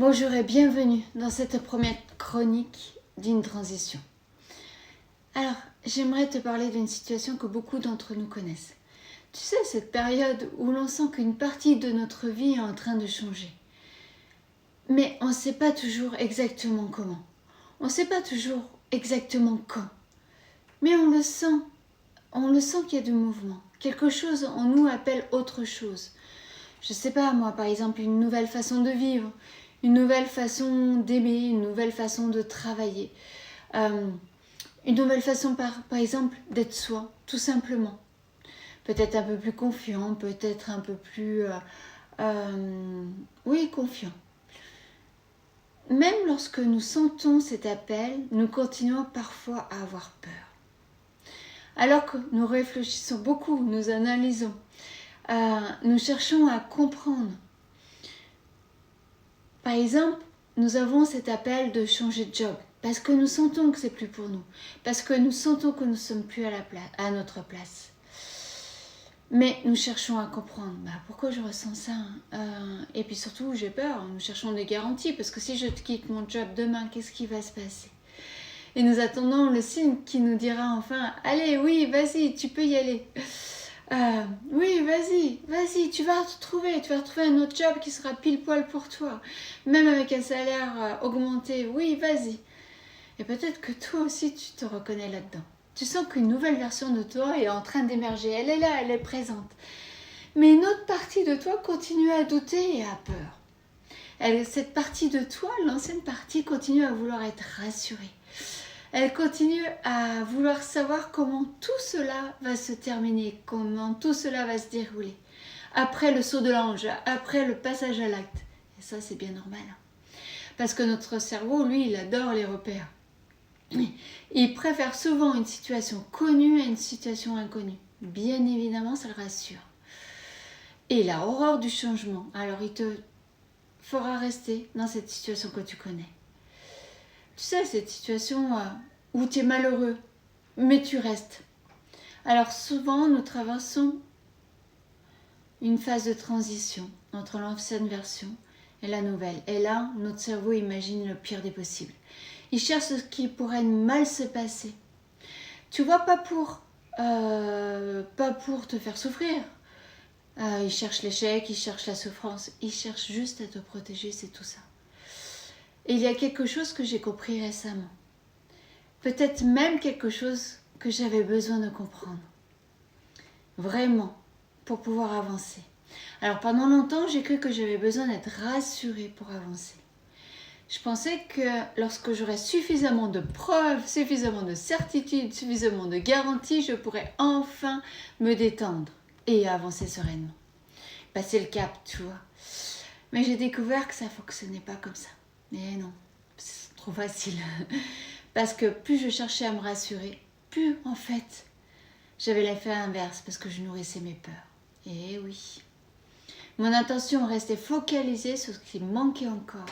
Bonjour et bienvenue dans cette première chronique d'une transition. Alors, j'aimerais te parler d'une situation que beaucoup d'entre nous connaissent. Tu sais, cette période où l'on sent qu'une partie de notre vie est en train de changer. Mais on ne sait pas toujours exactement comment. On ne sait pas toujours exactement quand. Mais on le sent qu'il y a du mouvement. Quelque chose en nous appelle autre chose. Je ne sais pas, moi, par exemple, une nouvelle façon de vivre, une nouvelle façon d'aimer, une nouvelle façon de travailler, une nouvelle façon, par exemple, d'être soi, tout simplement. Peut-être un peu plus confiant, peut-être un peu plus... confiant. Même lorsque nous sentons cet appel, nous continuons parfois à avoir peur. Alors que nous réfléchissons beaucoup, nous analysons, nous cherchons à comprendre. Par exemple, nous avons cet appel de changer de job parce que nous sentons que c'est plus pour nous, parce que nous sentons que nous ne sommes plus à notre place. Mais nous cherchons à comprendre pourquoi je ressens ça. Et puis surtout, j'ai peur. Nous cherchons des garanties parce que si je quitte mon job demain, qu'est-ce qui va se passer? Et nous attendons le signe qui nous dira enfin « Allez, oui, vas-y, tu peux y aller. Oui, vas-y, tu vas retrouver un autre job qui sera pile poil pour toi. Même avec un salaire augmenté, oui, vas-y. » Et peut-être que toi aussi, tu te reconnais là-dedans. Tu sens qu'une nouvelle version de toi est en train d'émerger. Elle est là, elle est présente. Mais une autre partie de toi continue à douter et à peur. Cette partie de toi, l'ancienne partie, continue à vouloir être rassurée. Elle continue à vouloir savoir comment tout cela va se terminer, comment tout cela va se dérouler. Après le saut de l'ange, après le passage à l'acte. Et ça, c'est bien normal. Parce que notre cerveau, lui, il adore les repères. Il préfère souvent une situation connue à une situation inconnue. Bien évidemment, ça le rassure. Et il a horreur du changement. Alors, il te fera rester dans cette situation que tu connais. Tu sais, cette situation où tu es malheureux, mais tu restes. Alors souvent, nous traversons une phase de transition entre l'ancienne version et la nouvelle. Et là, notre cerveau imagine le pire des possibles. Il cherche ce qui pourrait mal se passer. Tu vois, pas pour te faire souffrir. Il cherche l'échec, il cherche la souffrance. Il cherche juste à te protéger, c'est tout ça. Et il y a quelque chose que j'ai compris récemment. Peut-être même quelque chose que j'avais besoin de comprendre. Vraiment, pour pouvoir avancer. Alors pendant longtemps, j'ai cru que j'avais besoin d'être rassurée pour avancer. Je pensais que lorsque j'aurais suffisamment de preuves, suffisamment de certitudes, suffisamment de garanties, je pourrais enfin me détendre et avancer sereinement. Passer le cap, tu vois. Mais j'ai découvert que ça ne fonctionnait pas comme ça. Mais non, c'est trop facile. Parce que plus je cherchais à me rassurer, plus en fait, j'avais l'effet inverse parce que je nourrissais mes peurs. Et oui, mon attention restait focalisée sur ce qui manquait encore.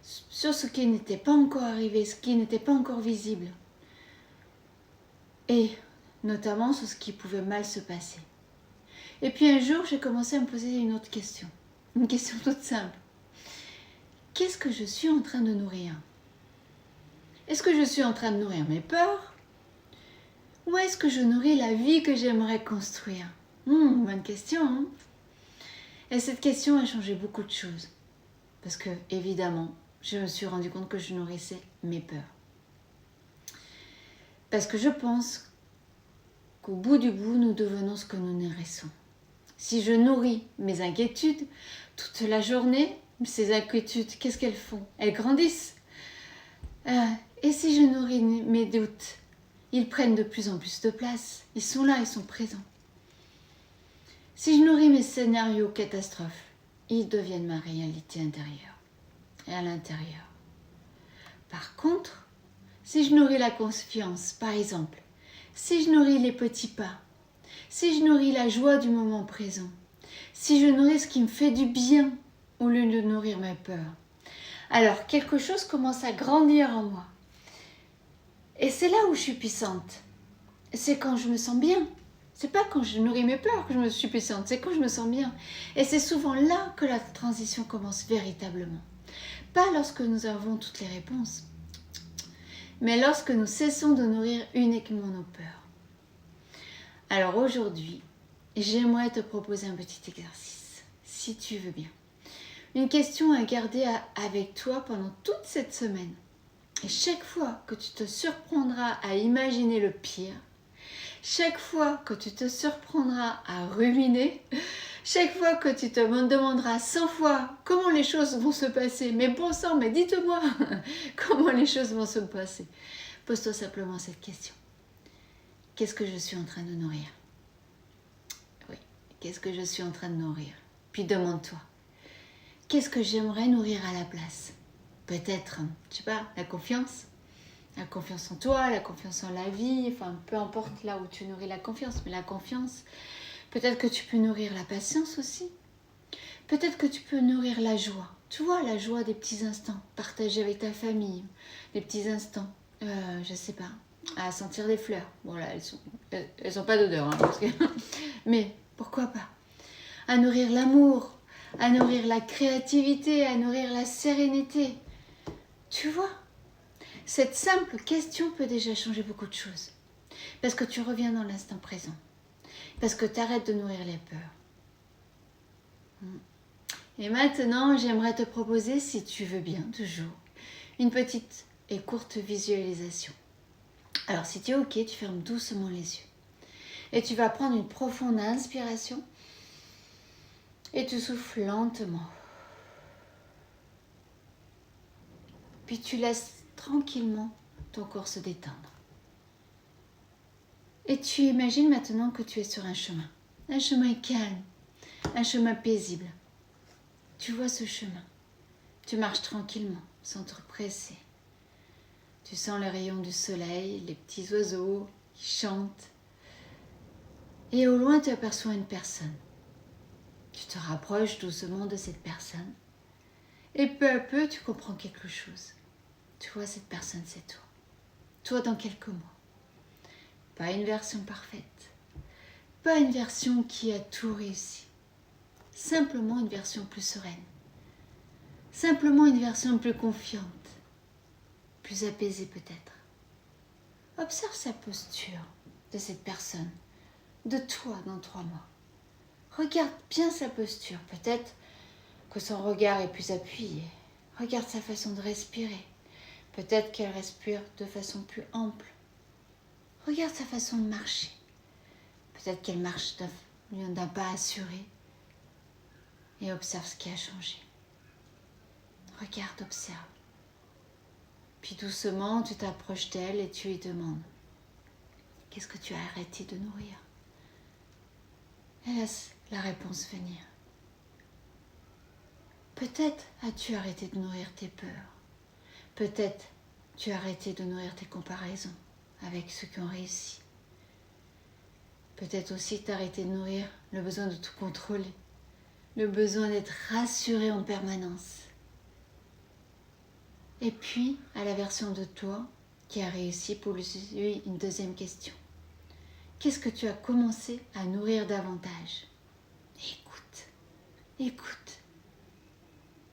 Sur ce qui n'était pas encore arrivé, ce qui n'était pas encore visible. Et notamment sur ce qui pouvait mal se passer. Et puis un jour, j'ai commencé à me poser une autre question. Une question toute simple. Qu'est-ce que je suis en train de nourrir ? Est-ce que je suis en train de nourrir mes peurs ? Ou est-ce que je nourris la vie que j'aimerais construire ? Bonne question, hein ? Et cette question a changé beaucoup de choses. Parce que, évidemment, je me suis rendu compte que je nourrissais mes peurs. Parce que je pense qu'au bout du bout, nous devenons ce que nous nourrissons. Si je nourris mes inquiétudes toute la journée, ces inquiétudes, qu'est-ce qu'elles font ? Elles grandissent. Et si je nourris mes doutes, ils prennent de plus en plus de place. Ils sont là, ils sont présents. Si je nourris mes scénarios catastrophes, ils deviennent ma réalité intérieure et à l'intérieur. Par contre, si je nourris la confiance, par exemple, si je nourris les petits pas, si je nourris la joie du moment présent, si je nourris ce qui me fait du bien au lieu de nourrir mes peurs, alors quelque chose commence à grandir en moi. Et c'est là où je suis puissante. C'est quand je me sens bien. C'est pas quand je nourris mes peurs que je me suis puissante, c'est quand je me sens bien. Et c'est souvent là que la transition commence véritablement. Pas lorsque nous avons toutes les réponses, mais lorsque nous cessons de nourrir uniquement nos peurs. Alors aujourd'hui, j'aimerais te proposer un petit exercice, si tu veux bien. Une question à garder avec toi pendant toute cette semaine. Et chaque fois que tu te surprendras à imaginer le pire, chaque fois que tu te surprendras à ruminer, chaque fois que tu te demanderas 100 fois comment les choses vont se passer, mais bon sang, mais dites-moi comment les choses vont se passer, pose-toi simplement cette question. Qu'est-ce que je suis en train de nourrir? Oui, qu'est-ce que je suis en train de nourrir? Puis demande-toi, qu'est-ce que j'aimerais nourrir à la place? Peut-être, je sais pas, la confiance en toi, la confiance en la vie, enfin peu importe là où tu nourris la confiance, mais la confiance, peut-être que tu peux nourrir la patience aussi. Peut-être que tu peux nourrir la joie. Tu vois, la joie des petits instants, partagés avec ta famille, des petits instants, je sais pas, à sentir des fleurs. Bon là, elles sont pas d'odeur, hein, parce que... mais pourquoi pas? À nourrir l'amour, à nourrir la créativité, à nourrir la sérénité. Tu vois, cette simple question peut déjà changer beaucoup de choses. Parce que tu reviens dans l'instant présent. Parce que tu arrêtes de nourrir les peurs. Et maintenant, j'aimerais te proposer, si tu veux bien, toujours, une petite et courte visualisation. Alors, si tu es OK, tu fermes doucement les yeux. Et tu vas prendre une profonde inspiration et tu souffles lentement. Puis tu laisses tranquillement ton corps se détendre. Et tu imagines maintenant que tu es sur un chemin calme, un chemin paisible. Tu vois ce chemin. Tu marches tranquillement, sans te presser. Tu sens les rayons du soleil, les petits oiseaux qui chantent. Et au loin, tu aperçois une personne. Tu te rapproches doucement de cette personne. Et peu à peu, tu comprends quelque chose. Tu vois, cette personne, c'est toi. Toi dans quelques mois. Pas une version parfaite. Pas une version qui a tout réussi. Simplement une version plus sereine. Simplement une version plus confiante. Plus apaisée peut-être. Observe sa posture de cette personne. De toi dans 3 mois. Regarde bien sa posture. Peut-être que son regard est plus appuyé. Regarde sa façon de respirer. Peut-être qu'elle respire de façon plus ample. Regarde sa façon de marcher. Peut-être qu'elle marche d'un pas assuré. Et observe ce qui a changé. Regarde, observe. Puis doucement, tu t'approches d'elle et tu lui demandes « Qu'est-ce que tu as arrêté de nourrir ?» Elle laisse la réponse venir. Peut-être as-tu arrêté de nourrir tes peurs. Peut-être tu as arrêté de nourrir tes comparaisons avec ceux qui ont réussi. Peut-être aussi t'as arrêté de nourrir le besoin de tout contrôler, le besoin d'être rassuré en permanence. Et puis, à la version de toi qui a réussi, pose-lui une deuxième question. Qu'est-ce que tu as commencé à nourrir davantage? Écoute.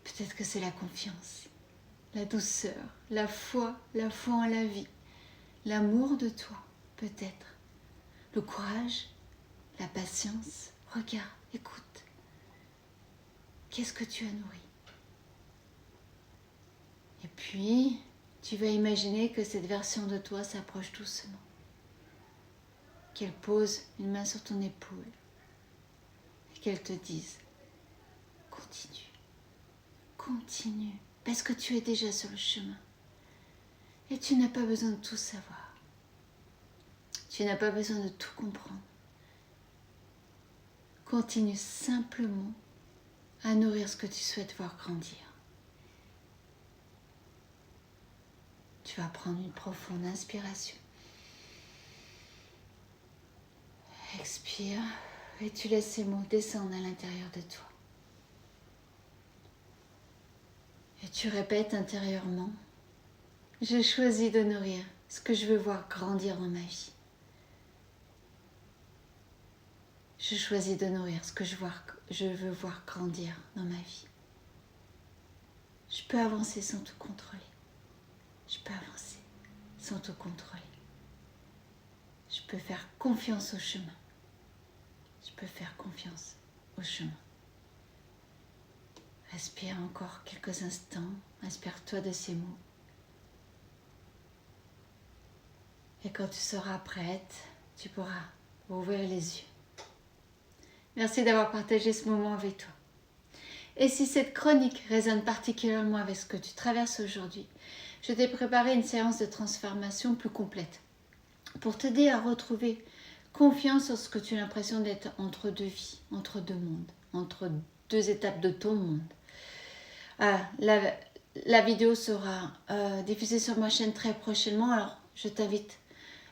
Peut-être que c'est la confiance, la douceur, la foi en la vie, l'amour de toi, peut-être, le courage, la patience. Regarde, écoute. Qu'est-ce que tu as nourri? Et puis, tu vas imaginer que cette version de toi s'approche doucement. Qu'elle pose une main sur ton épaule et qu'elle te dise « Continue, parce que tu es déjà sur le chemin. Et tu n'as pas besoin de tout savoir. Tu n'as pas besoin de tout comprendre. Continue simplement à nourrir ce que tu souhaites voir grandir. » Tu vas prendre une profonde inspiration. Expire et tu laisses ces mots descendre à l'intérieur de toi. Et tu répètes intérieurement, je choisis de nourrir ce que je veux voir grandir dans ma vie. Je choisis de nourrir ce que je veux voir grandir dans ma vie. Je peux avancer sans tout contrôler. Je peux avancer sans tout contrôler. Je peux faire confiance au chemin. Je peux faire confiance au chemin. Respire encore quelques instants. Inspire-toi de ces mots. Et quand tu seras prête, tu pourras ouvrir les yeux. Merci d'avoir partagé ce moment avec toi. Et si cette chronique résonne particulièrement avec ce que tu traverses aujourd'hui, je t'ai préparé une séance de transformation plus complète pour t'aider à retrouver confiance en ce que tu as l'impression d'être entre deux vies, entre deux mondes, entre deux étapes de ton monde. La vidéo sera diffusée sur ma chaîne très prochainement, alors je t'invite,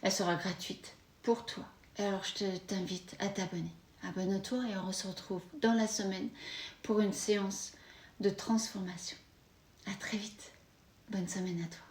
elle sera gratuite pour toi. Alors je t'invite à t'abonner. Abonne-toi et on se retrouve dans la semaine pour une séance de transformation. À très vite. Bonne semaine à toi.